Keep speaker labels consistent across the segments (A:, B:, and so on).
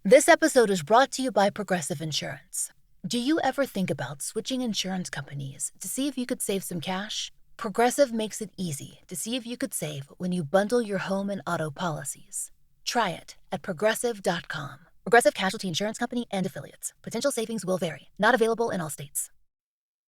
A: This episode is brought to you by Progressive Insurance. Do you ever think about switching insurance companies to see if you could save some cash? Progressive makes it easy to see if you could save when you bundle your home and auto policies. Try it at Progressive.com. Progressive Casualty Insurance Company and Affiliates. Potential savings will vary. Not available in all states.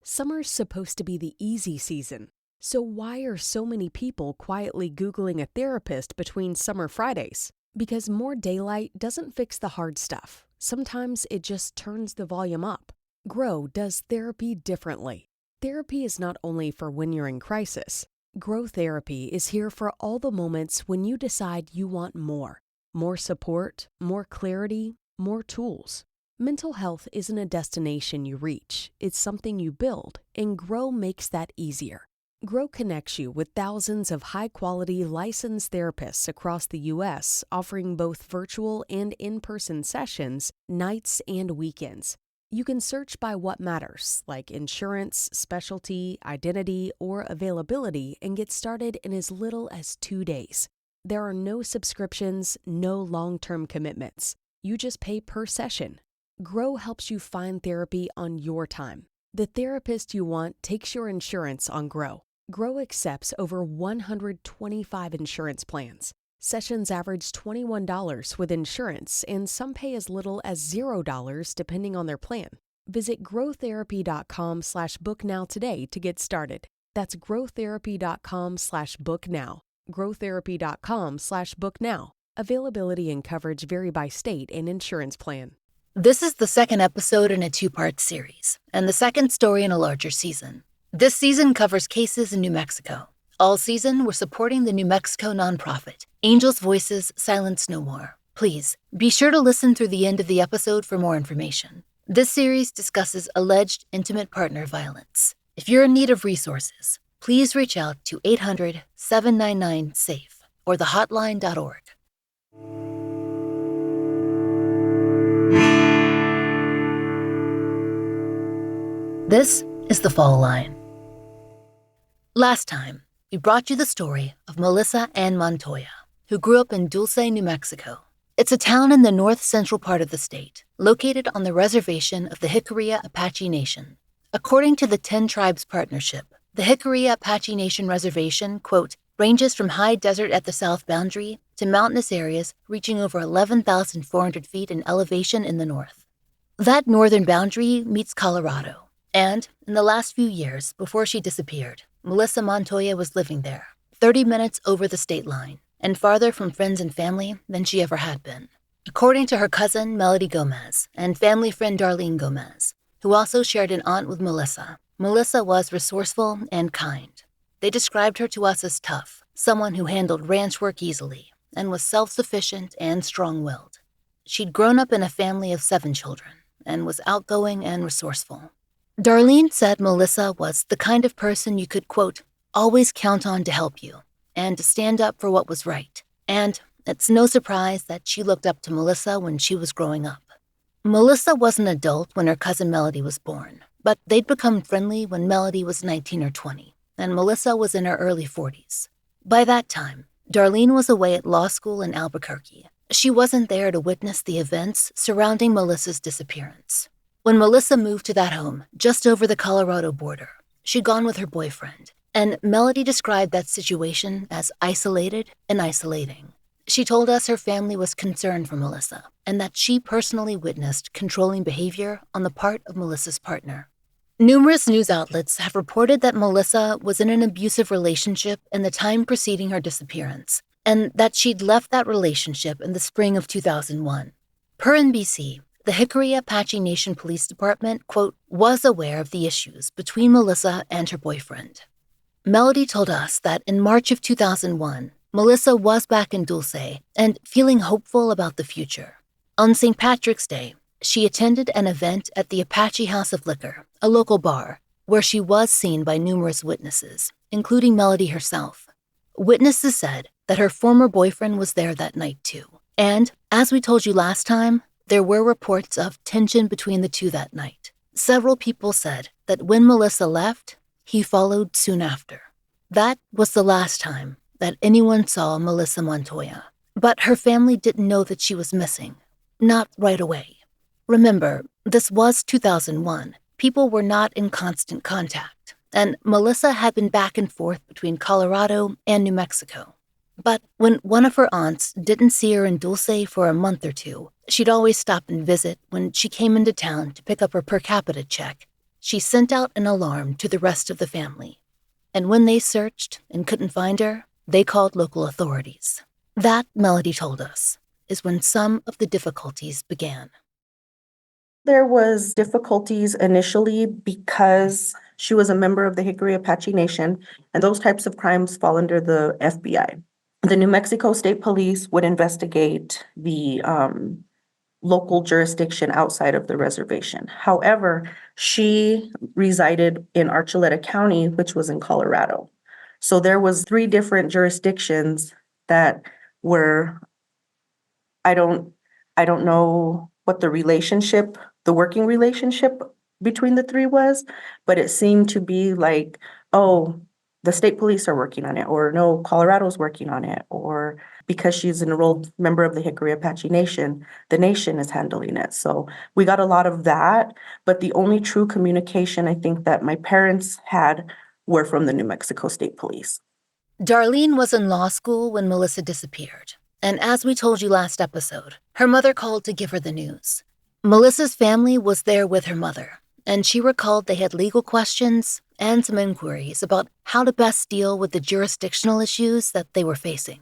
B: Summer's supposed to be the easy season. So why are so many people quietly Googling a therapist between summer Fridays? Because more daylight doesn't fix the hard stuff. Sometimes it just turns the volume up. Grow does therapy differently. Therapy is not only for when you're in crisis. Grow Therapy is here for all the moments when you decide you want more. More support, more clarity, more tools. Mental health isn't a destination you reach. It's something you build, and Grow makes that easier. Grow connects you with thousands of high-quality licensed therapists across the U.S., offering both virtual and in-person sessions, nights and weekends. You can search by what matters, like insurance, specialty, identity, or availability, and get started in as little as 2 days. There are no subscriptions, no long-term commitments. You just pay per session. Grow helps you find therapy on your time. The therapist you want takes your insurance on Grow. Grow accepts over 125 insurance plans. Sessions average $21 with insurance, and some pay as little as $0 depending on their plan. Visit growtherapy.com/booknow today to get started. That's growtherapy.com/booknow. growtherapy.com/booknow. Availability and coverage vary by state and insurance plan.
A: This is the second episode in a two-part series, and the second story in a larger season. This season covers cases in New Mexico. All season, we're supporting the New Mexico nonprofit, Angels Voices Silence No More. Please, be sure to listen through the end of the episode for more information. This series discusses alleged intimate partner violence. If you're in need of resources, please reach out to 800-799-SAFE or thehotline.org. This is The Fall Line. Last time, we brought you the story of Melissa Ann Montoya, who grew up in Dulce, New Mexico. It's a town in the north-central part of the state, located on the reservation of the Jicarilla Apache Nation. According to the 10 Tribes Partnership, the Jicarilla Apache Nation Reservation, quote, ranges from high desert at the south boundary to mountainous areas reaching over 11,400 feet in elevation in the north. That northern boundary meets Colorado, and in the last few years before she disappeared, Melissa Montoya was living there, 30 minutes over the state line, and farther from friends and family than she ever had been. According to her cousin, Melissa Gomez, and family friend Darlene Gomez, who also shared an aunt with Melissa, Melissa was resourceful and kind. They described her to us as tough, someone who handled ranch work easily, and was self-sufficient and strong-willed. She'd grown up in a family of 7 children, and was outgoing and resourceful. Darlene said Melissa was the kind of person you could, quote, always count on to help you, and to stand up for what was right. And it's no surprise that she looked up to Melissa when she was growing up. Melissa was an adult when her cousin Melody was born, but they'd become friendly when Melody was 19 or 20, and Melissa was in her early 40s. By that time, Darlene was away at law school in Albuquerque. She wasn't there to witness the events surrounding Melissa's disappearance. When Melissa moved to that home, just over the Colorado border, she'd gone with her boyfriend, and Melody described that situation as isolated and isolating. She told us her family was concerned for Melissa, and that she personally witnessed controlling behavior on the part of Melissa's partner. Numerous news outlets have reported that Melissa was in an abusive relationship in the time preceding her disappearance, and that she'd left that relationship in the spring of 2001. Per NBC, the Jicarilla Apache Nation Police Department, quote, was aware of the issues between Melissa and her boyfriend. Melody told us that in March of 2001, Melissa was back in Dulce and feeling hopeful about the future. On St. Patrick's Day, she attended an event at the Apache House of Liquor, a local bar, where she was seen by numerous witnesses, including Melody herself. Witnesses said that her former boyfriend was there that night too. And, as we told you last time, there were reports of tension between the two that night. Several people said that when Melissa left, he followed soon after. That was the last time that anyone saw Melissa Montoya. But her family didn't know that she was missing. not right away. Remember, this was 2001. People were not in constant contact, and Melissa had been back and forth between Colorado and New Mexico. But when one of her aunts didn't see her in Dulce for a month or two, she'd always stop and visit when she came into town to pick up her per capita check. She sent out an alarm to the rest of the family. And when they searched and couldn't find her, they called local authorities. That, Melody told us, is when some of the difficulties began.
C: There was difficulties initially because she was a member of the Jicarilla Apache Nation, and those types of crimes fall under the FBI. The New Mexico State Police would investigate the local jurisdiction outside of the reservation. However, she resided in Archuleta County, which was in Colorado. So there was 3 different jurisdictions that were, I don't know what the working relationship between the 3 was, but it seemed to be like, oh, the state police are working on it, or no, Colorado's working on it, or because she's an enrolled member of the Jicarilla Apache Nation, the nation is handling it. So we got a lot of that, but the only true communication I think that my parents had were from the New Mexico State Police.
A: Darlene was in law school when Melissa disappeared, and as we told you last episode, her mother called to give her the news. Melissa's family was there with her mother, and she recalled they had legal questions and some inquiries about how to best deal with the jurisdictional issues that they were facing.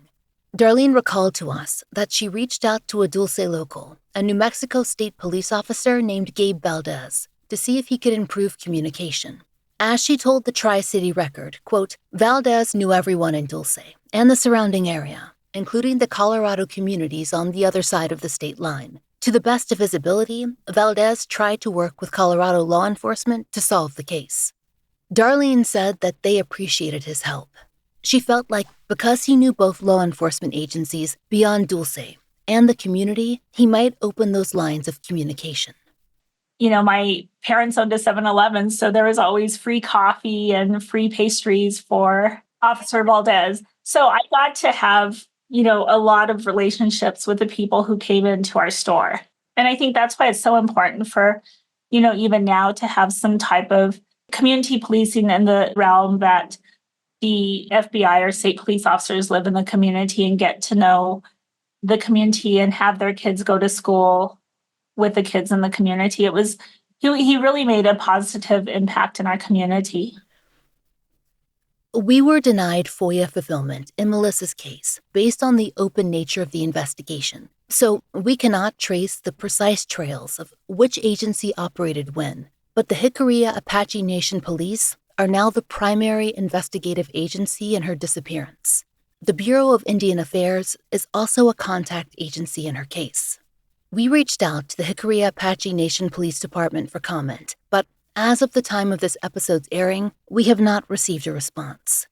A: Darlene recalled to us that she reached out to a Dulce local, a New Mexico State police officer named Gabe Valdez, to see if he could improve communication. As she told the Tri-City Record, quote, Valdez knew everyone in Dulce and the surrounding area, including the Colorado communities on the other side of the state line. To the best of his ability, Valdez tried to work with Colorado law enforcement to solve the case. Darlene said that they appreciated his help. She felt like because he knew both law enforcement agencies beyond Dulce and the community, he might open those lines of communication.
D: You know, my parents owned a 7-Eleven, so there was always free coffee and free pastries for Officer Valdez. So I got to have, a lot of relationships with the people who came into our store. And I think that's why it's so important for, even now to have some type of community policing in the realm that the FBI or state police officers live in the community and get to know the community and have their kids go to school with the kids in the community. He really made a positive impact in our community.
A: We were denied FOIA fulfillment in Melissa's case based on the open nature of the investigation, so we cannot trace the precise trails of which agency operated when. But the Jicarilla Apache Nation Police are now the primary investigative agency in her disappearance. The Bureau of Indian Affairs is also a contact agency in her case. We reached out to the Jicarilla Apache Nation Police Department for comment, but as of the time of this episode's airing, we have not received a response.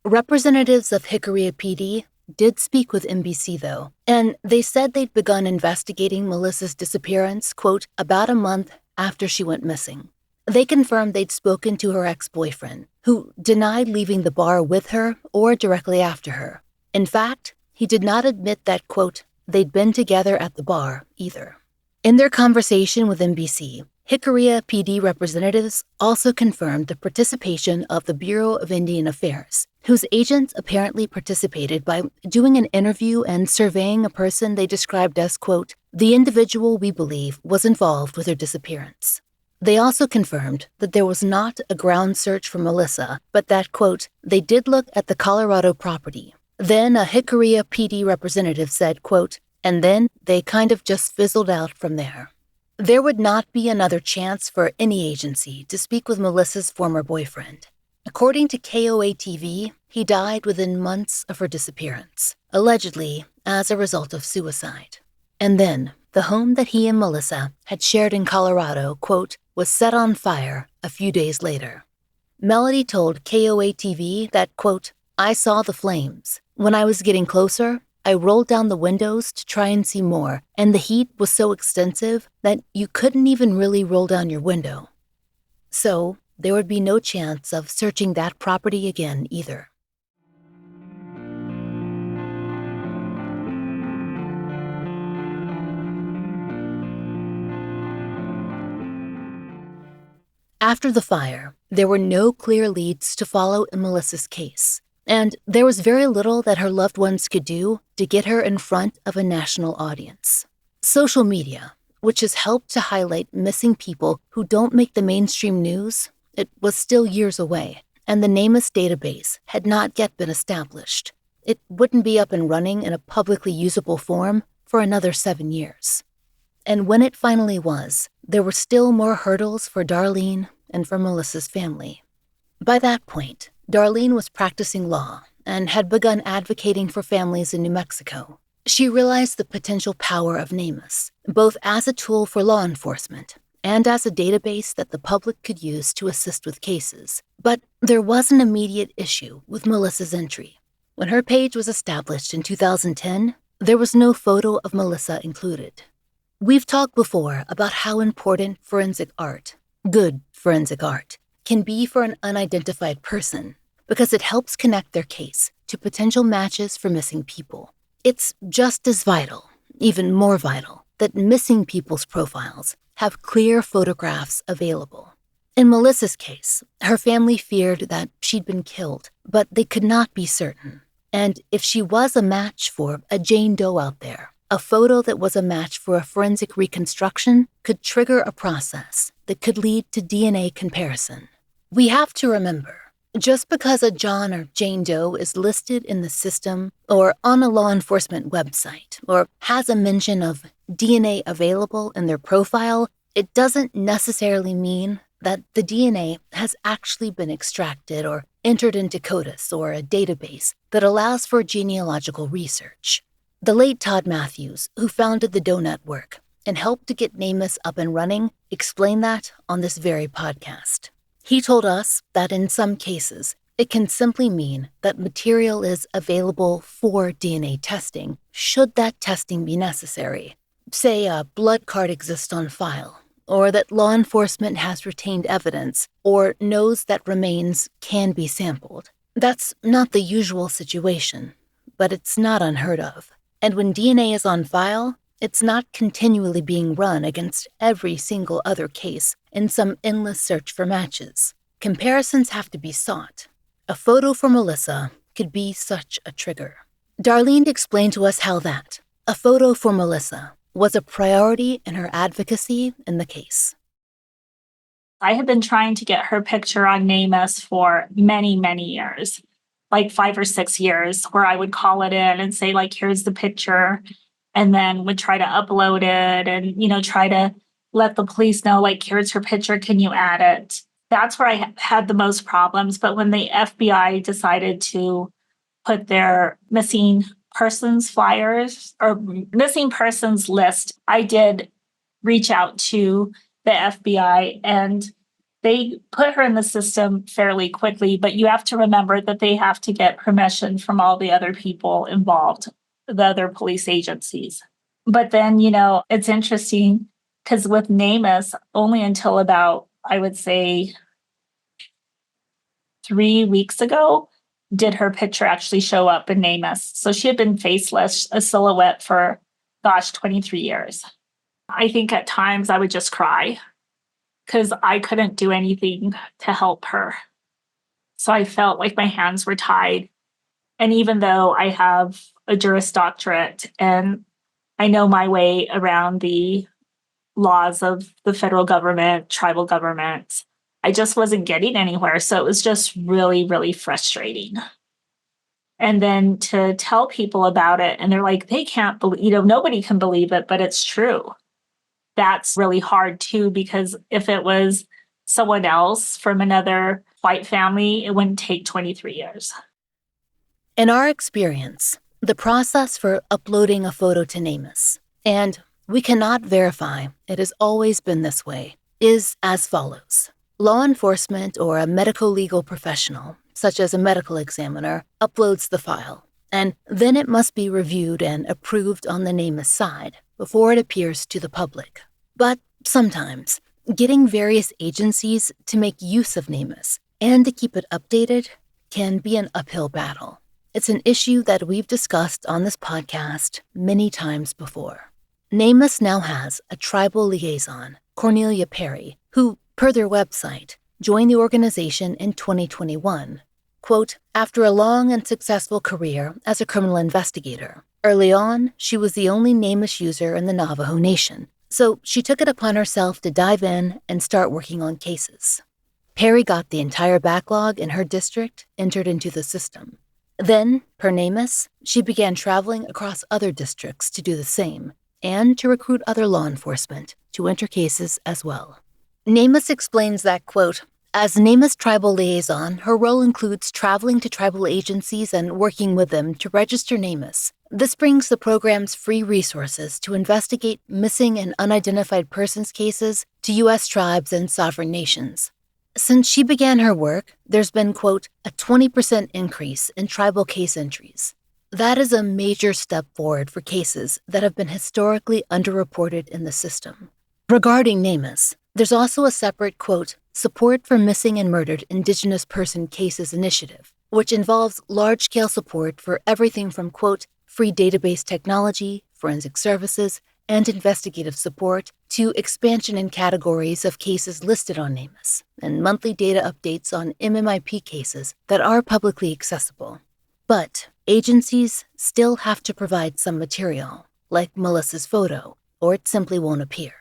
A: Representatives of Jicarilla PD did speak with NBC, though, and they said they'd begun investigating Melissa's disappearance, quote, about a month after she went missing. They confirmed they'd spoken to her ex-boyfriend, who denied leaving the bar with her or directly after her. In fact, he did not admit that, quote, they'd been together at the bar either. In their conversation with NBC, Jicarilla PD representatives also confirmed the participation of the Bureau of Indian Affairs, whose agents apparently participated by doing an interview and surveying a person they described as, quote, the individual we believe was involved with her disappearance. They also confirmed that there was not a ground search for Melissa, but that, quote, they did look at the Colorado property. Then a Jicarilla PD representative said, quote, and then they kind of just fizzled out from there. There would not be another chance for any agency to speak with Melissa's former boyfriend. According to KOA-TV, he died within months of her disappearance, allegedly as a result of suicide. And then, the home that he and Melissa had shared in Colorado, quote, was set on fire a few days later. Melody told KOA-TV that, quote, I saw the flames. When I was getting closer, I rolled down the windows to try and see more, and the heat was so extensive that you couldn't even really roll down your window. So, there would be no chance of searching that property again either. After the fire, there were no clear leads to follow in Melissa's case, and there was very little that her loved ones could do to get her in front of a national audience. Social media, which has helped to highlight missing people who don't make the mainstream news, it was still years away, and the NamUs database had not yet been established. It wouldn't be up and running in a publicly usable form for another 7 years. And when it finally was, there were still more hurdles for Darlene and for Melissa's family. By that point, Darlene was practicing law and had begun advocating for families in New Mexico. She realized the potential power of NamUs, both as a tool for law enforcement and as a database that the public could use to assist with cases. But there was an immediate issue with Melissa's entry. When her page was established in 2010, there was no photo of Melissa included. We've talked before about how important forensic art, good forensic art, can be for an unidentified person because it helps connect their case to potential matches for missing people. It's just as vital, even more vital, that missing people's profiles have clear photographs available. In Melissa's case, her family feared that she'd been killed, but they could not be certain. And if she was a match for a Jane Doe out there, a photo that was a match for a forensic reconstruction could trigger a process that could lead to DNA comparison. We have to remember, just because a John or Jane Doe is listed in the system or on a law enforcement website or has a mention of DNA available in their profile, it doesn't necessarily mean that the DNA has actually been extracted or entered into CODIS or a database that allows for genealogical research. The late Todd Matthews, who founded the Doe Network and helped to get NamUs up and running, explained that on this very podcast. He told us that in some cases, it can simply mean that material is available for DNA testing, should that testing be necessary. Say a blood card exists on file, or that law enforcement has retained evidence, or knows that remains can be sampled. That's not the usual situation, but it's not unheard of. And when DNA is on file, it's not continually being run against every single other case in some endless search for matches. Comparisons have to be sought. A photo for Melissa could be such a trigger. Darlene explained to us how that, a photo for Melissa, was a priority in her advocacy in the case.
D: I had been trying to get her picture on NamUs for many, many years, like 5 or 6 years, where I would call it in and say, like, here's the picture, and then would try to upload it and, try to let the police know, like, here's her picture, can you add it? That's where I had the most problems. But when the FBI decided to put their missing persons flyers or missing persons list, I did reach out to the FBI and they put her in the system fairly quickly, but you have to remember that they have to get permission from all the other people involved, the other police agencies. But then, it's interesting because with NamUs, only until about, I would say, 3 weeks ago, did her picture actually show up in NamUs. So she had been faceless, a silhouette for, 23 years. I think at times I would just cry because I couldn't do anything to help her. So I felt like my hands were tied. And even though I have a Juris Doctorate and I know my way around the laws of the federal government, tribal government, I just wasn't getting anywhere. So it was just really, really frustrating. And then to tell people about it, and they're like, they can't believe, nobody can believe it, but it's true. That's really hard too, because if it was someone else from another white family, it wouldn't take 23 years.
A: In our experience, the process for uploading a photo to NamUs, and we cannot verify it has always been this way, is as follows. Law enforcement or a medical legal professional, such as a medical examiner, uploads the file, and then it must be reviewed and approved on the NamUs side before it appears to the public. But sometimes, getting various agencies to make use of NamUs and to keep it updated can be an uphill battle. It's an issue that we've discussed on this podcast many times before. NamUs now has a tribal liaison, Cornelia Perry, who Per their website, joined the organization in 2021. Quote, after a long and successful career as a criminal investigator, early on, she was the only NamUs user in the Navajo Nation, so she took it upon herself to dive in and start working on cases. Perry got the entire backlog in her district entered into the system. Then, per NamUs, she began traveling across other districts to do the same, and to recruit other law enforcement to enter cases as well. NamUs explains that, quote, as NamUs tribal liaison, her role includes traveling to tribal agencies and working with them to register NamUs. This brings the program's free resources to investigate missing and unidentified persons cases to U.S. tribes and sovereign nations. Since she began her work, there's been, quote, a 20% increase in tribal case entries. That is a major step forward for cases that have been historically underreported in the system. Regarding NamUs, there's also a separate, quote, Support for Missing and Murdered Indigenous Person Cases initiative, which involves large-scale support for everything from, quote, free database technology, forensic services, and investigative support to expansion in categories of cases listed on NamUs and monthly data updates on MMIP cases that are publicly accessible. But agencies still have to provide some material, like Melissa's photo, or it simply won't appear.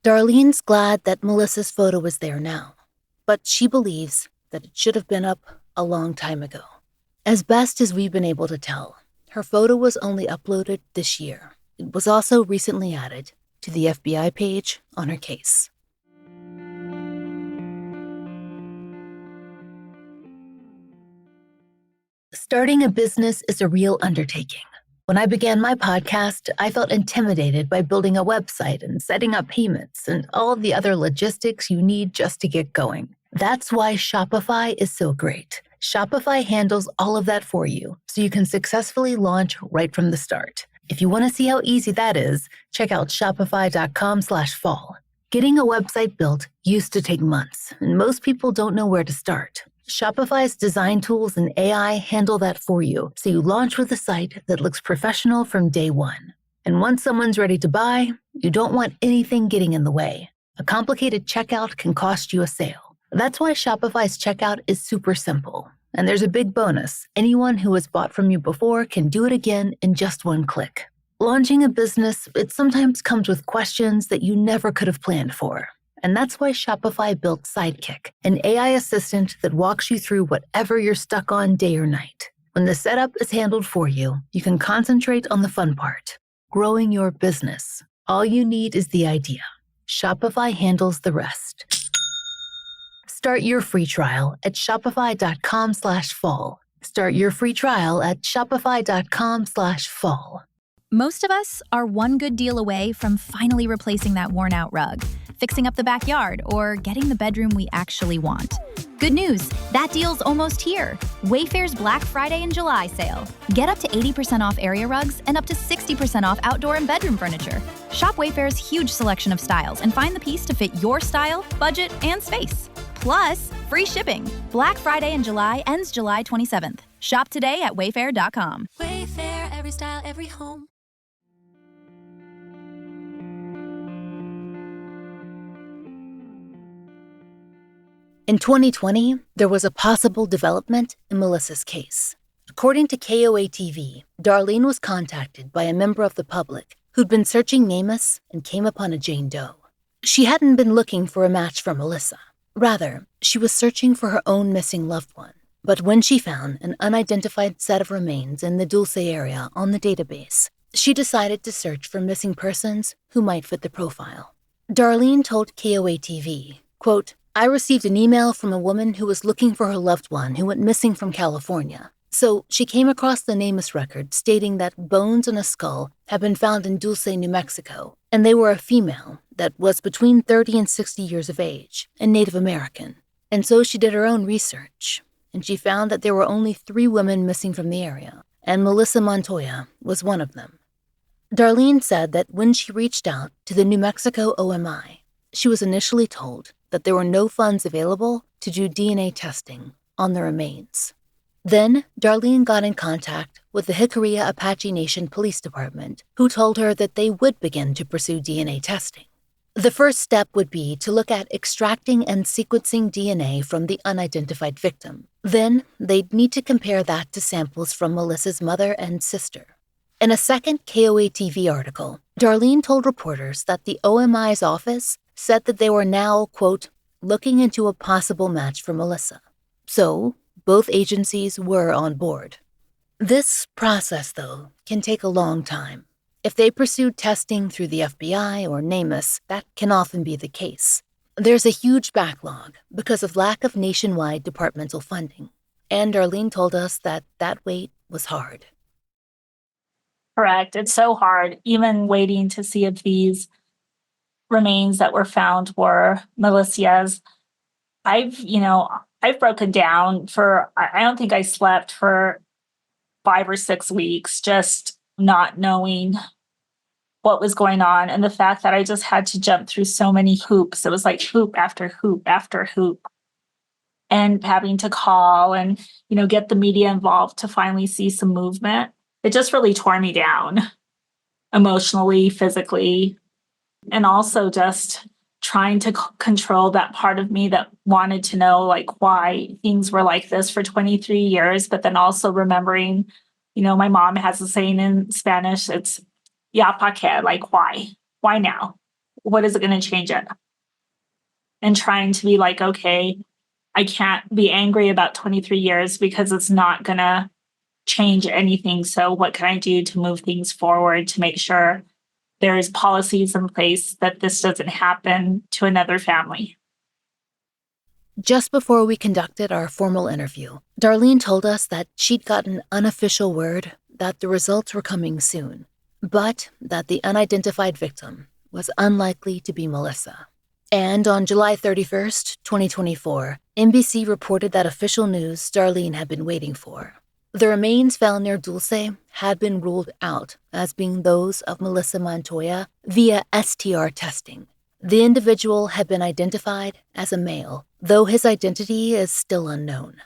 A: Darlene's glad that Melissa's photo is there now, but she believes that it should have been up a long time ago. As best as we've been able to tell, her photo was only uploaded this year. It was also recently added to the FBI page on her case. Starting a business is a real undertaking. When I began my podcast, I felt intimidated by building a website and setting up payments and all the other logistics you need just to get going. That's why Shopify is so great. Shopify handles all of that for you, so you can successfully launch right from the start. If you want to see how easy that is, check out shopify.com/fall. Getting a website built used to take months, and most people don't know where to start. Shopify's design tools and AI handle that for you, so you launch with a site that looks professional from day one. And once someone's ready to buy, you don't want anything getting in the way. A complicated checkout can cost you a sale. That's why Shopify's checkout is super simple. And there's a big bonus. Anyone who has bought from you before can do it again in just one click. Launching a business, it sometimes comes with questions that you never could have planned for. And that's why Shopify built Sidekick, an AI assistant that walks you through whatever you're stuck on day or night. When the setup is handled for you, you can concentrate on the fun part, growing your business. All you need is the idea. Shopify handles the rest. Start your free trial at shopify.com/fall. Start your free trial at shopify.com/fall.
E: Most of us are one good deal away from finally replacing that worn-out rug, fixing up the backyard, or getting the bedroom we actually want. Good news, that deal's almost here. Wayfair's Black Friday and July sale. Get up to 80% off area rugs and up to 60% off outdoor and bedroom furniture. Shop Wayfair's huge selection of styles and find the piece to fit your style, budget, and space. Plus, free shipping. Black Friday in July ends July 27th. Shop today at wayfair.com.
F: Wayfair, every style, every home.
A: In 2020, there was a possible development in Melissa's case. According to KOA-TV, Darlene was contacted by a member of the public who'd been searching NamUs and came upon a Jane Doe. She hadn't been looking for a match for Melissa. Rather, she was searching for her own missing loved one. But when she found an unidentified set of remains in the Dulce area on the database, she decided to search for missing persons who might fit the profile. Darlene told KOA-TV, quote, I received an email from a woman who was looking for her loved one who went missing from California. So she came across the NamUs record stating that bones and a skull had been found in Dulce, New Mexico, and they were a female that was between 30 and 60 years of age and Native American. And so she did her own research, and she found that there were only 3 women missing from the area, and Melissa Montoya was one of them. Darlene said that when she reached out to the New Mexico OMI, she was initially told that there were no funds available to do DNA testing on the remains. Then, Darlene got in contact with the Jicarilla Apache Nation Police Department, who told her that they would begin to pursue DNA testing. The first step would be to look at extracting and sequencing DNA from the unidentified victim. Then, they'd need to compare that to samples from Melissa's mother and sister. In a second KOA TV article, Darlene told reporters that the OMI's office said that they were now, quote, looking into a possible match for Melissa. So, both agencies were on board. This process, though, can take a long time. If they pursued testing through the FBI or NamUs, that can often be the case. There's a huge backlog because of lack of nationwide departmental funding, and Darlene told us that wait was hard.
D: Correct. It's so hard, even waiting to see if these remains that were found were Melissa's. I've broken down I don't think I slept for 5 or 6 weeks, just not knowing what was going on. And the fact that I just had to jump through so many hoops. It was like hoop after hoop after hoop. And having to call and, get the media involved to finally see some movement. It just really tore me down emotionally, physically, and also just trying to control that part of me that wanted to know why things were like this for 23 years, but then also remembering, my mom has a saying in Spanish, it's ya pa qué, why now? What is it going to change it? And trying to be okay, I can't be angry about 23 years because it's not going to change anything. So what can I do to move things forward to make sure there's policies in place that this doesn't happen to another family?
A: Just before we conducted our formal interview, Darlene told us that she'd gotten unofficial word that the results were coming soon, but that the unidentified victim was unlikely to be Melissa. And on July 31st, 2024, NBC reported that official news Darlene had been waiting for. The remains found near Dulce had been ruled out as being those of Melissa Montoya via STR testing. The individual had been identified as a male, though his identity is still unknown.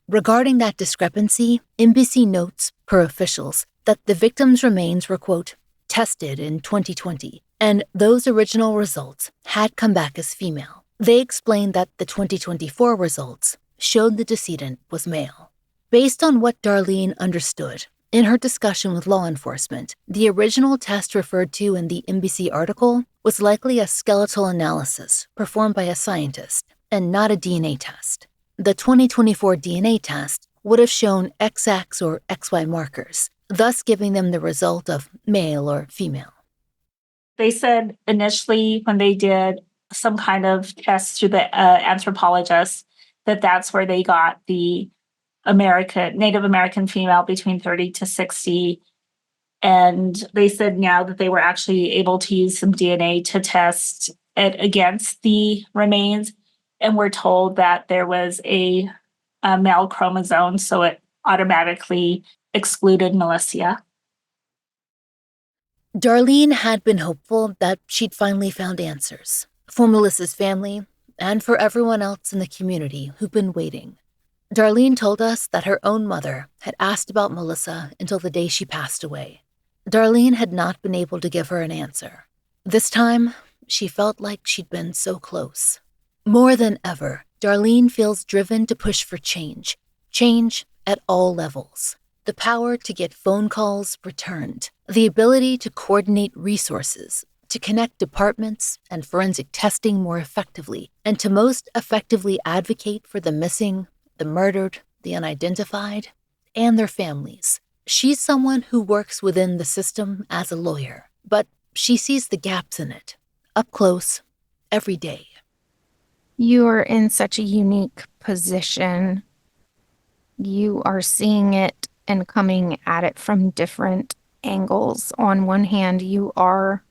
A: Regarding that discrepancy, NBC notes, per officials, that the victim's remains were, quote, tested in 2020, and those original results had come back as female. They explained that the 2024 results showed the decedent was male. Based on what Darlene understood, in her discussion with law enforcement, the original test referred to in the NBC article was likely a skeletal analysis performed by a scientist and not a DNA test. The 2024 DNA test would have shown XX or XY markers, thus giving them the result of male or female.
D: They said initially when they did some kind of test through the anthropologist that that's where they got the Native American female between 30 to 60. And they said now that they were actually able to use some DNA to test it against the remains. And we're told that there was a male chromosome, so it automatically excluded Melissa.
A: Darlene had been hopeful that she'd finally found answers for Melissa's family and for everyone else in the community who'd been waiting. Darlene told us that her own mother had asked about Melissa until the day she passed away. Darlene had not been able to give her an answer. This time, she felt like she'd been so close. More than ever, Darlene feels driven to push for change at all levels. The power to get phone calls returned, the ability to coordinate resources, to connect departments and forensic testing more effectively, and to most effectively advocate for the missing, the murdered, the unidentified, and their families. She's someone who works within the system as a lawyer, but she sees the gaps in it, up close, every day.
G: You are in such a unique position. You are seeing it and coming at it from different angles. On one hand, you are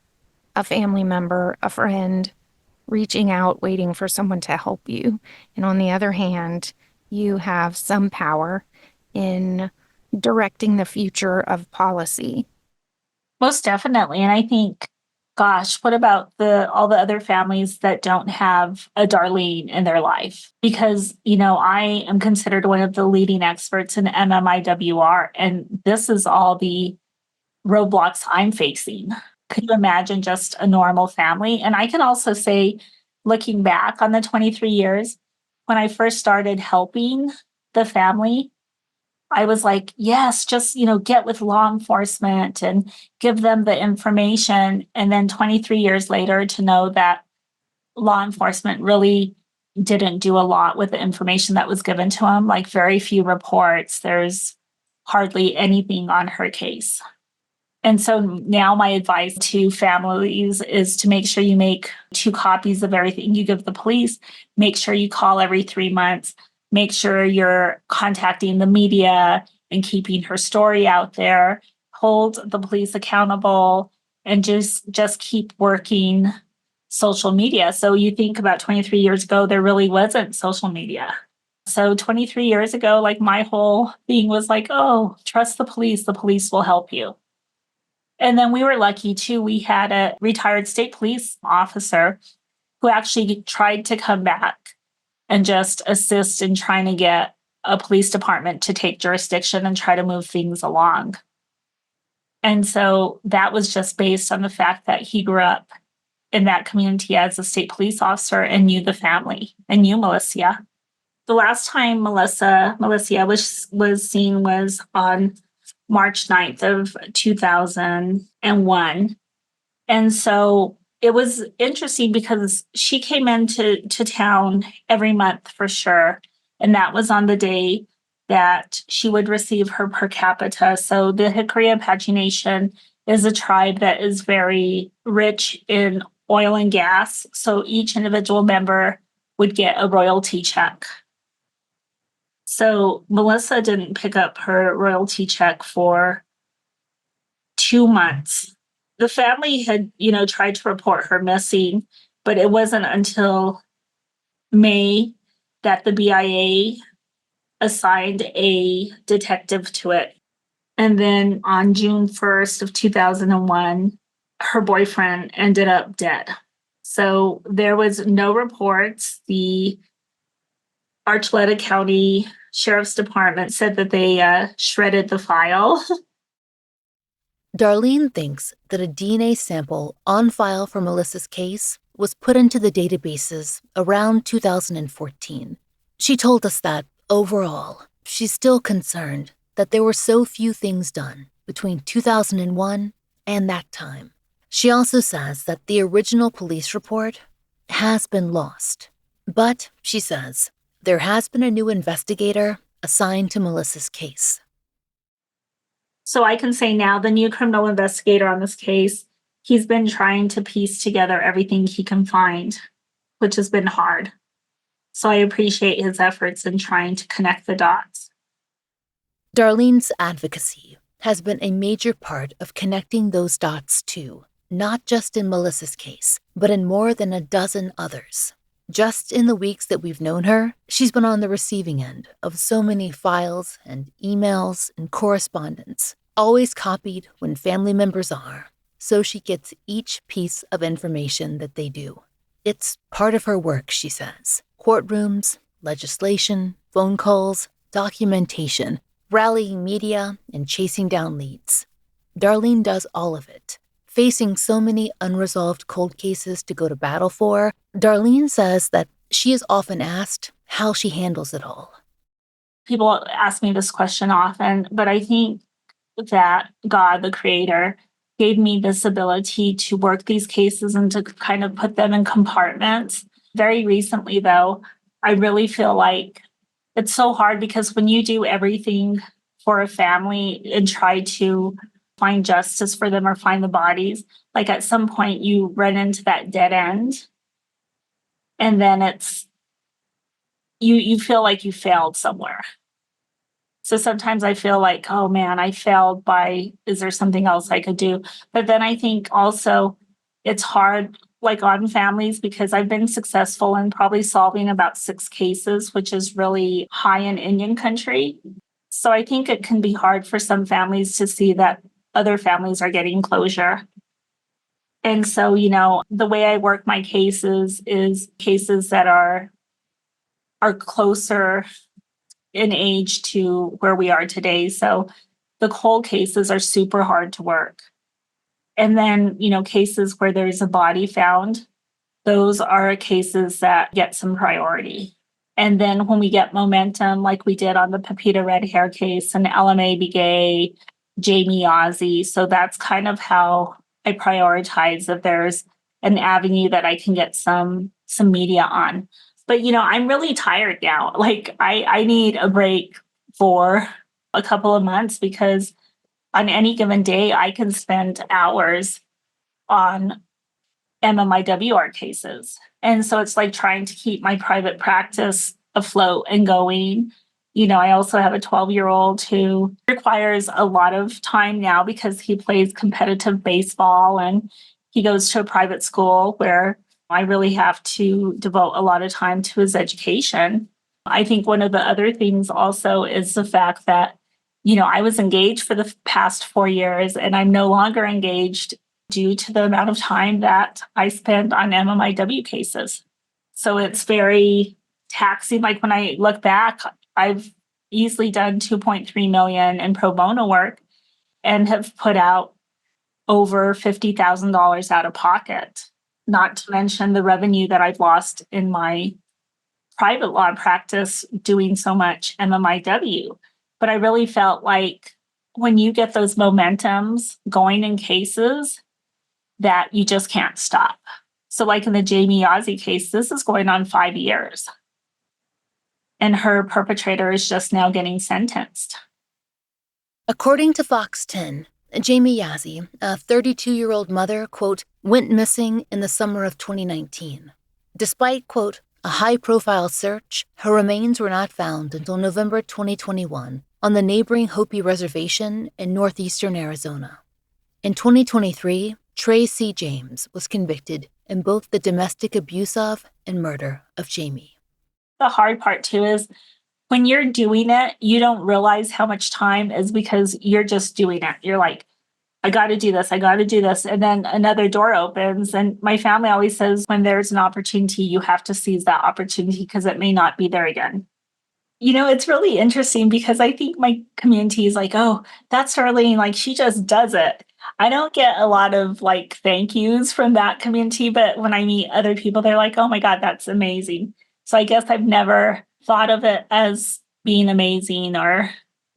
G: a family member, a friend, reaching out, waiting for someone to help you. And on the other hand, you have some power in directing the future of policy.
D: Most definitely. And I think, gosh, what about all the other families that don't have a Darlene in their life? Because, I am considered one of the leading experts in MMIWR, and this is all the roadblocks I'm facing. Could you imagine just a normal family? And I can also say, looking back on the 23 years, when I first started helping the family, I was like, yes, just, get with law enforcement and give them the information. And then 23 years later, to know that law enforcement really didn't do a lot with the information that was given to them, like very few reports. There's hardly anything on her case. And so now my advice to families is to make sure you make 2 copies of everything you give the police. Make sure you call every 3 months. Make sure you're contacting the media and keeping her story out there. Hold the police accountable and just keep working social media. So you think about 23 years ago, there really wasn't social media. So 23 years ago, like my whole thing was like, oh, trust the police will help you. And then we were lucky too. We had a retired state police officer who actually tried to come back and just assist in trying to get a police department to take jurisdiction and try to move things along. And so that was just based on the fact that he grew up in that community as a state police officer and knew the family and knew Melissa. The last time Melissa was seen was on March 9th of 2001. And so it was interesting because she came into town every month for sure. And that was on the day that she would receive her per capita. So the Jicarilla Apache Nation is a tribe that is very rich in oil and gas. So each individual member would get a royalty check. So Melissa didn't pick up her royalty check for 2 months. The family had, tried to report her missing, but it wasn't until May that the BIA assigned a detective to it. And then on June 1st of 2001, her boyfriend ended up dead. So there was no reports. The Archuleta County Sheriff's Department said that they shredded the file.
A: Darlene thinks that a DNA sample on file for Melissa's case was put into the databases around 2014. She told us that, overall, she's still concerned that there were so few things done between 2001 and that time. She also says that the original police report has been lost. But, she says, there has been a new investigator assigned to Melissa's case.
D: So I can say now the new criminal investigator on this case, he's been trying to piece together everything he can find, which has been hard. So I appreciate his efforts in trying to connect the dots.
A: Darlene's advocacy has been a major part of connecting those dots too, not just in Melissa's case, but in more than a dozen others. Just in the weeks that we've known her, she's been on the receiving end of so many files and emails and correspondence, always copied when family members are, so she gets each piece of information that they do. It's part of her work, she says. Courtrooms, legislation, phone calls, documentation, rallying media, and chasing down leads. Darlene does all of it. Facing so many unresolved cold cases to go to battle for, Darlene says that she is often asked how she handles it all.
D: People ask me this question often, but I think that God, the creator, gave me this ability to work these cases and to kind of put them in compartments. Very recently, though, I really feel like it's so hard because when you do everything for a family and try to find justice for them or find the bodies, like at some point you run into that dead end. And then it's, you feel like you failed somewhere. So sometimes I feel like, oh man, I failed is there something else I could do? But then I think also it's hard, like on families, because I've been successful in probably solving about 6 cases, which is really high in Indian country. So I think it can be hard for some families to see that other families are getting closure. And so, the way I work my cases is cases that are closer in age to where we are today. So the cold cases are super hard to work. And then, cases where there's a body found, those are cases that get some priority. And then when we get momentum, like we did on the Pepita red hair case and LMA Begay, Jamie Ozzie. So that's kind of how I prioritize if there's an avenue that I can get some media on. But I'm really tired now. Like I need a break for a couple of months because on any given day I can spend hours on MMIWR cases. And so it's like trying to keep my private practice afloat and going. I also have a 12-year-old who requires a lot of time now because he plays competitive baseball and he goes to a private school where I really have to devote a lot of time to his education. I think one of the other things also is the fact that, I was engaged for the past 4 years and I'm no longer engaged due to the amount of time that I spend on MMIW cases. So it's very taxing. Like when I look back, I've easily done 2.3 million in pro bono work and have put out over $50,000 out of pocket, not to mention the revenue that I've lost in my private law practice doing so much MMIW. But I really felt like when you get those momentums going in cases, that you just can't stop. So like in the Jamie Ozzie case, this is going on 5 years. And her perpetrator is just now getting sentenced.
A: According to Fox 10, Jamie Yazzie, a 32-year-old mother, quote, went missing in the summer of 2019. Despite, quote, a high-profile search, her remains were not found until November 2021 on the neighboring Hopi Reservation in northeastern Arizona. In 2023, Trey C. James was convicted in both the domestic abuse of and murder of Jamie.
D: The hard part, too, is when you're doing it, you don't realize how much time is because you're just doing it. You're like, I got to do this. I got to do this. And then another door opens. And my family always says, when there's an opportunity, you have to seize that opportunity because it may not be there again. It's really interesting because I think my community is like, oh, that's Darlene. Like, she just does it. I don't get a lot of like thank yous from that community, but when I meet other people, they're like, oh my God, that's amazing. So I guess I've never thought of it as being amazing or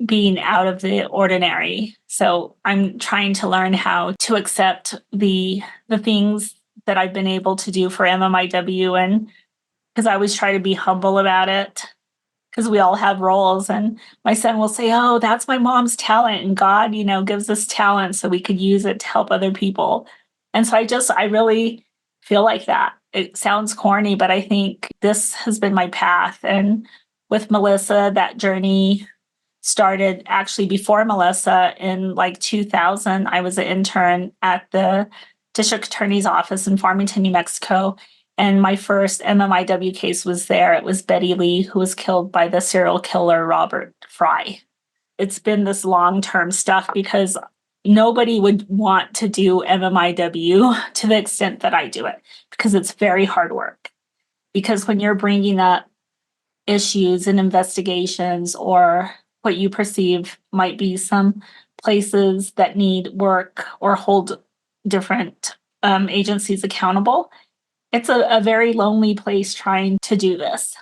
D: being out of the ordinary. So I'm trying to learn how to accept the things that I've been able to do for MMIW, and because I always try to be humble about it. Because we all have roles, and my son will say, oh, that's my mom's talent, and God, gives us talent so we could use it to help other people. And so I really feel like that. It sounds corny, but I think this has been my path. And with Melissa, that journey started actually before Melissa in like 2000. I was an intern at the district attorney's office in Farmington, New Mexico. And my first MMIW case was there. It was Betty Lee, who was killed by the serial killer Robert Fry. It's been this long-term stuff because nobody would want to do MMIW to the extent that I do it because it's very hard work. Because when you're bringing up issues and investigations or what you perceive might be some places that need work or hold different agencies accountable, it's a very lonely place trying to do this.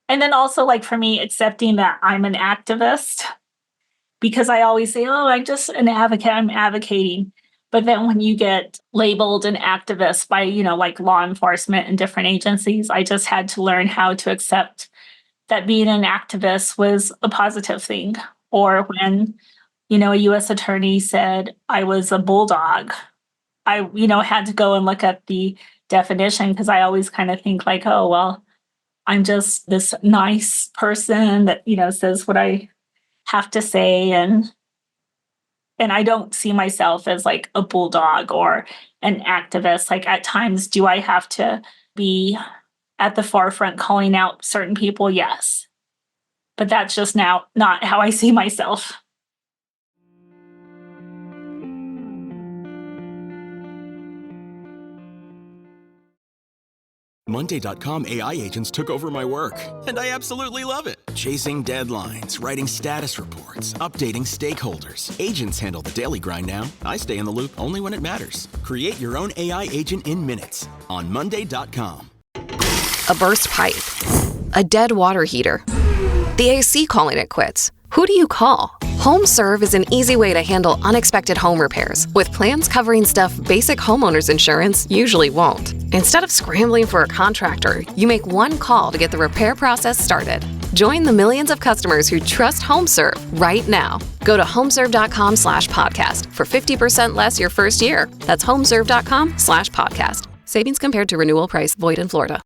D: And then also, like for me, accepting that I'm an activist, because I always say, oh, I'm just an advocate, I'm advocating. But then when you get labeled an activist by, like law enforcement and different agencies, I just had to learn how to accept that being an activist was a positive thing. Or when, a US attorney said I was a bulldog, I, had to go and look at the definition because I always kind of think like, oh, well, I'm just this nice person that, says what I have to say. And I don't see myself as like a bulldog or an activist. Like at times, do I have to be at the forefront calling out certain people? Yes. But that's just now not how I see myself.
H: Monday.com AI agents took over my work, and I absolutely love it. Chasing deadlines, writing status reports, updating stakeholders. Agents handle the daily grind now. I stay in the loop only when it matters. Create your own AI agent in minutes on Monday.com.
I: A burst pipe. A dead water heater. The AC calling it quits. Who do you call? HomeServe is an easy way to handle unexpected home repairs with plans covering stuff basic homeowners insurance usually won't. Instead of scrambling for a contractor, you make one call to get the repair process started. Join the millions of customers who trust HomeServe right now. Go to homeserve.com/podcast for 50% less your first year. That's homeserve.com/podcast. Savings compared to renewal price void in Florida.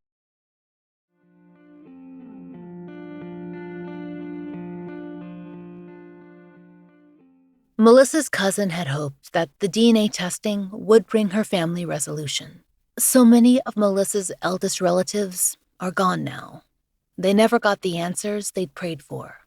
A: Melissa's cousin had hoped that the DNA testing would bring her family resolution. So many of Melissa's eldest relatives are gone now. They never got the answers they'd prayed for.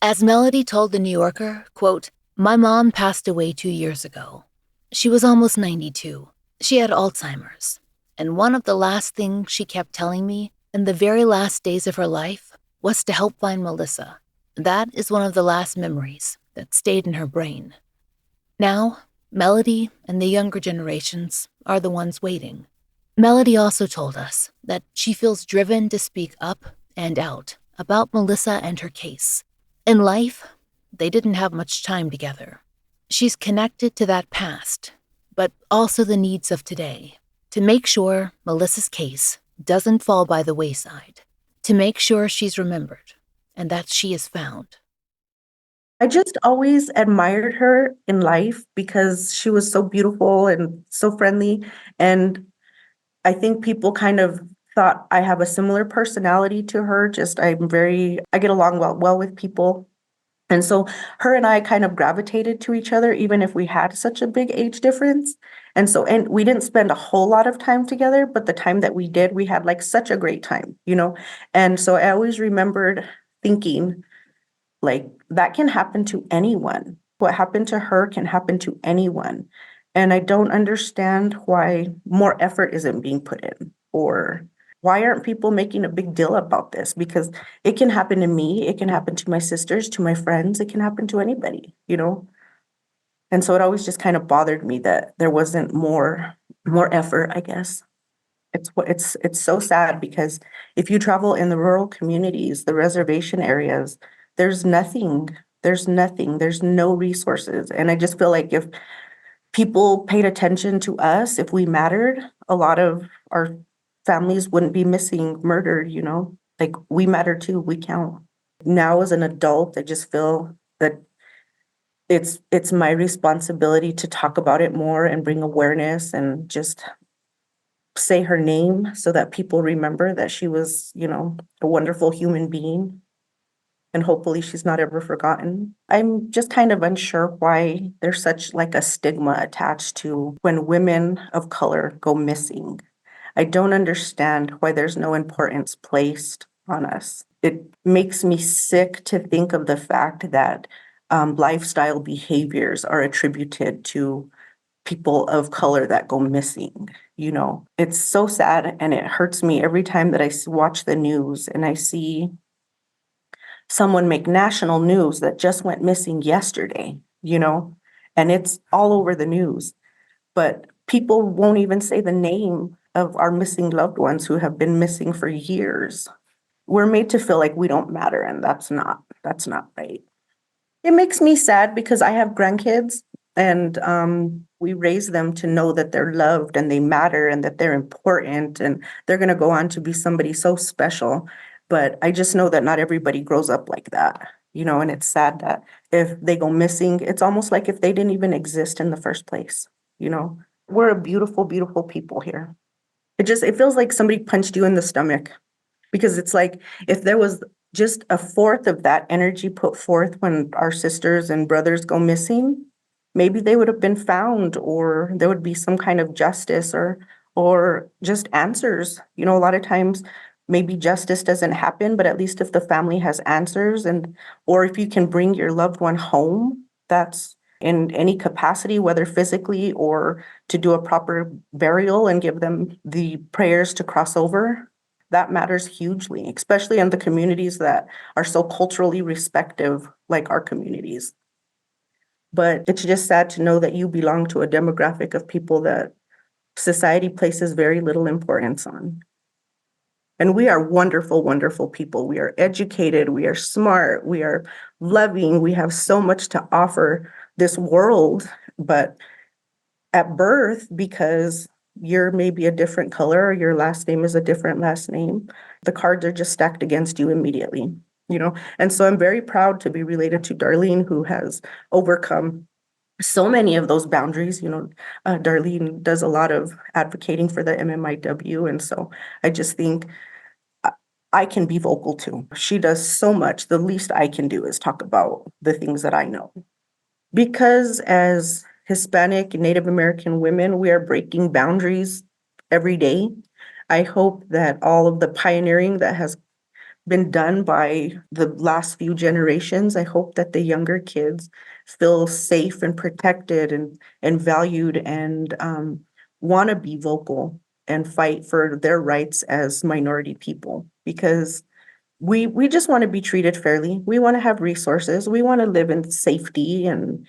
A: As Melody told The New Yorker, quote, "My mom passed away 2 years ago. She was almost 92. She had Alzheimer's. And one of the last things she kept telling me in the very last days of her life was to help find Melissa. That is one of the last memories that stayed in her brain." Now, Melody and the younger generations are the ones waiting. Melody also told us that she feels driven to speak up and out about Melissa and her case. In life, they didn't have much time together. She's connected to that past, but also the needs of today, to make sure Melissa's case doesn't fall by the wayside, to make sure she's remembered and that she is found.
C: I just always admired her in life because she was so beautiful and so friendly. And I think people kind of thought I have a similar personality to her. I get along well with people. And so her and I kind of gravitated to each other, even if we had such a big age difference. And we didn't spend a whole lot of time together, but the time that we did, we had like such a great time, you know? And so I always remembered thinking, like, that can happen to anyone. What happened to her can happen to anyone. And I don't understand why more effort isn't being put in, or why aren't people making a big deal about this? Because it can happen to me, it can happen to my sisters, to my friends, it can happen to anybody, you know? And so it always just kind of bothered me that there wasn't more effort, I guess. It's so sad because if you travel in the rural communities, the reservation areas, there's nothing, there's no resources. And I just feel like if people paid attention to us, if we mattered, a lot of our families wouldn't be missing, murdered, you know? Like, we matter too, we count. Now as an adult, I just feel that it's my responsibility to talk about it more and bring awareness and just say her name so that people remember that she was, you know, a wonderful human being. And hopefully she's not ever forgotten. I'm just kind of unsure why there's such like a stigma attached to when women of color go missing. I don't understand why there's no importance placed on us. It makes me sick to think of the fact that lifestyle behaviors are attributed to people of color that go missing. You know, it's so sad, and it hurts me every time that I watch the news and I see someone make national news that just went missing yesterday, you know, and it's all over the news. But people won't even say the name of our missing loved ones who have been missing for years. We're made to feel like we don't matter, and that's not right. It makes me sad because I have grandkids, and we raise them to know that they're loved and they matter and that they're important and they're going to go on to be somebody so special. But I just know that not everybody grows up like that, you know, and it's sad that if they go missing, it's almost like if they didn't even exist in the first place, you know. We're a beautiful, beautiful people here. It feels like somebody punched you in the stomach, because it's like if there was just a fourth of that energy put forth when our sisters and brothers go missing, maybe they would have been found, or there would be some kind of justice or just answers. You know, a lot of times maybe justice doesn't happen, but at least if the family has answers, or if you can bring your loved one home, that's in any capacity, whether physically or to do a proper burial and give them the prayers to cross over, That matters hugely, especially in the communities that are so culturally respective, like our communities. But it's just sad to know that you belong to a demographic of people that society places very little importance on. And we are wonderful, wonderful people. We are educated, we are smart, we are loving, we have so much to offer this world. But at birth, because you're maybe a different color or your last name is a different last name, the cards are just stacked against you immediately, you know? And so I'm very proud to be related to Darlene, who has overcome so many of those boundaries. Darlene does a lot of advocating for the MMIW. And so I just think I can be vocal too. She does so much. The least I can do is talk about the things that I know. Because as Hispanic and Native American women, we are breaking boundaries every day. I hope that all of the pioneering that has been done by the last few generations, I hope that the younger kids feel safe and protected and valued and want to be vocal and fight for their rights as minority people, because we just want to be treated fairly. We want to have resources. We want to live in safety and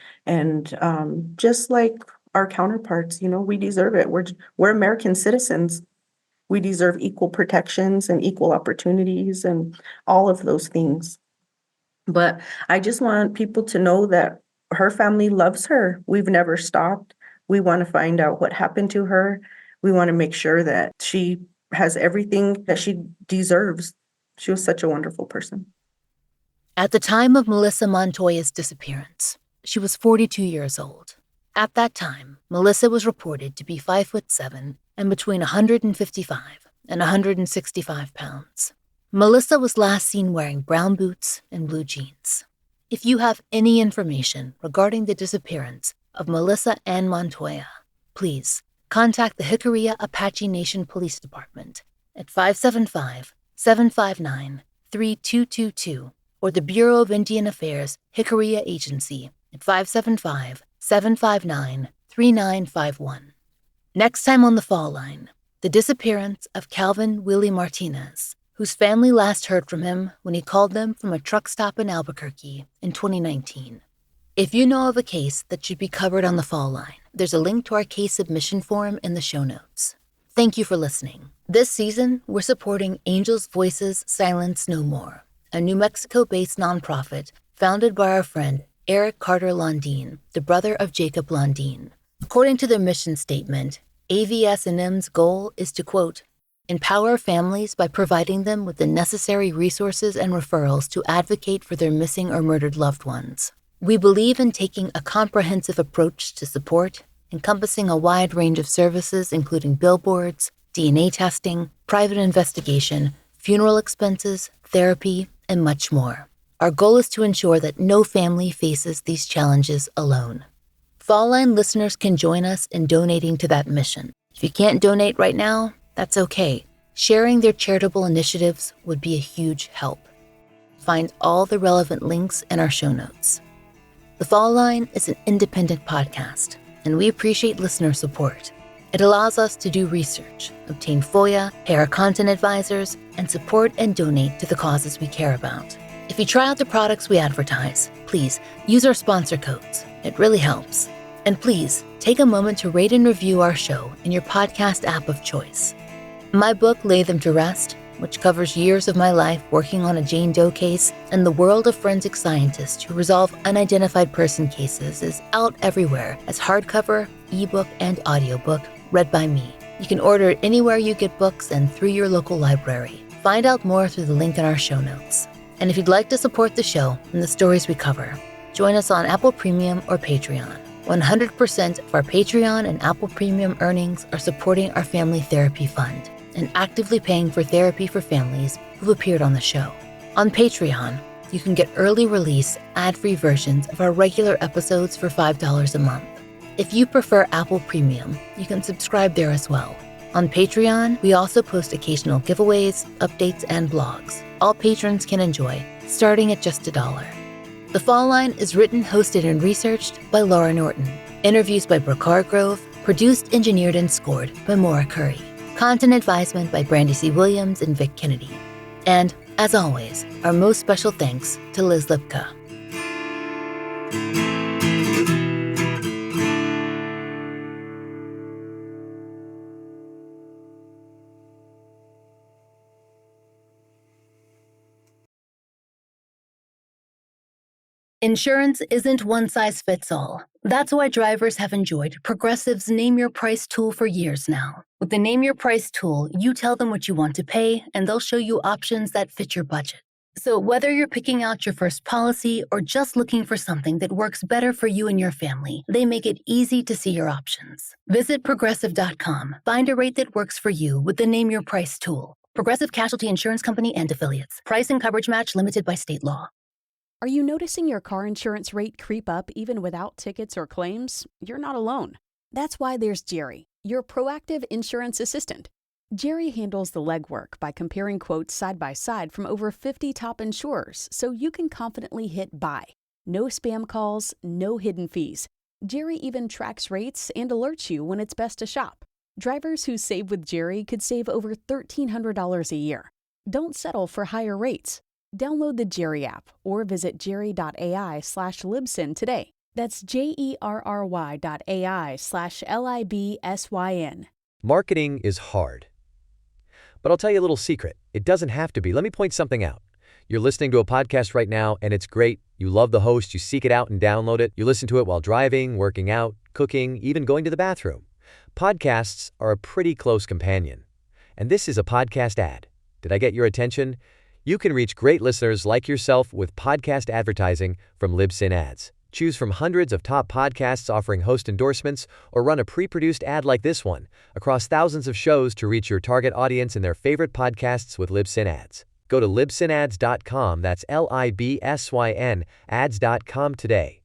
C: just like our counterparts, we deserve it. We're American citizens. We deserve equal protections and equal opportunities and all of those things. But I just want people to know that her family loves her. We've never stopped. We want to find out what happened to her. We want to make sure that she has everything that she deserves. She was such a wonderful person.
A: At the time of Melissa Montoya's disappearance, she was 42 years old. At that time, Melissa was reported to be 5'7" and between 155 and 165 pounds. Melissa was last seen wearing brown boots and blue jeans. If you have any information regarding the disappearance of Melissa Ann Montoya, please contact the Jicarilla Apache Nation Police Department at 575-759-3222 or the Bureau of Indian Affairs Jicarilla Agency at 575-759-3951. Next time on The Fall Line, the disappearance of Calvin Willie Martinez, whose family last heard from him when he called them from a truck stop in Albuquerque in 2019. If you know of a case that should be covered on The Fall Line, there's a link to our case submission form in the show notes. Thank you for listening. This season, we're supporting Angels Voices Silence No More, a New Mexico-based nonprofit founded by our friend Eric Carter Londine, the brother of Jacob Londine. According to their mission statement, AVS&M's goal is to, quote, empower families by providing them with the necessary resources and referrals to advocate for their missing or murdered loved ones. We believe in taking a comprehensive approach to support, encompassing a wide range of services including billboards, DNA testing, private investigation, funeral expenses, therapy, and much more. Our goal is to ensure that no family faces these challenges alone. Fall Line listeners can join us in donating to that mission. If you can't donate right now, that's okay. Sharing their charitable initiatives would be a huge help. Find all the relevant links in our show notes. The Fall Line is an independent podcast, and we appreciate listener support. It allows us to do research, obtain FOIA, pay our content advisors, and support and donate to the causes we care about. If you try out the products we advertise, please use our sponsor codes. It really helps. And please take a moment to rate and review our show in your podcast app of choice. My book, Lay Them to Rest, which covers years of my life working on a Jane Doe case and the world of forensic scientists who resolve unidentified person cases, is out everywhere as hardcover, ebook, and audiobook, read by me. You can order it anywhere you get books and through your local library. Find out more through the link in our show notes. And if you'd like to support the show and the stories we cover, join us on Apple Premium or Patreon. 100% of our Patreon and Apple Premium earnings are supporting our Family Therapy Fund and actively paying for therapy for families who've appeared on the show. On Patreon, you can get early release, ad-free versions of our regular episodes for $5 a month. If you prefer Apple Premium, you can subscribe there as well. On Patreon, we also post occasional giveaways, updates, and blogs. All patrons can enjoy, starting at just $1. The Fall Line is written, hosted, and researched by Laura Norton. Interviews by Brooke Hargrove, produced, engineered, and scored by Maura Curry. Content advisement by Brandy C. Williams and Vic Kennedy. And, as always, our most special thanks to Liz Lipka. Insurance isn't one size fits all. That's why drivers have enjoyed Progressive's Name Your Price tool for years now. With the Name Your Price tool, you tell them what you want to pay, and they'll show you options that fit your budget. So whether you're picking out your first policy or just looking for something that works better for you and your family, they make it easy to see your options. Visit Progressive.com. Find a rate that works for you with the Name Your Price tool. Progressive Casualty Insurance Company and Affiliates. Price and coverage match limited by state law.
B: Are you noticing your car insurance rate creep up even without tickets or claims? You're not alone. That's why there's Jerry, your proactive insurance assistant. Jerry handles the legwork by comparing quotes side by side from over 50 top insurers so you can confidently hit buy. No spam calls, no hidden fees. Jerry even tracks rates and alerts you when it's best to shop. Drivers who save with Jerry could save over $1,300 a year. Don't settle for higher rates. Download the Jerry app or visit jerry.ai/libsyn today. That's jerry.ai/libsyn.
J: Marketing is hard. But I'll tell you a little secret. It doesn't have to be. Let me point something out. You're listening to a podcast right now, and it's great. You love the host. You seek it out and download it. You listen to it while driving, working out, cooking, even going to the bathroom. Podcasts are a pretty close companion. And this is a podcast ad. Did I get your attention? You can reach great listeners like yourself with podcast advertising from Libsyn Ads. Choose from hundreds of top podcasts offering host endorsements, or run a pre-produced ad like this one across thousands of shows to reach your target audience in their favorite podcasts with Libsyn Ads. Go to libsynads.com, that's LIBSYN, ads.com today.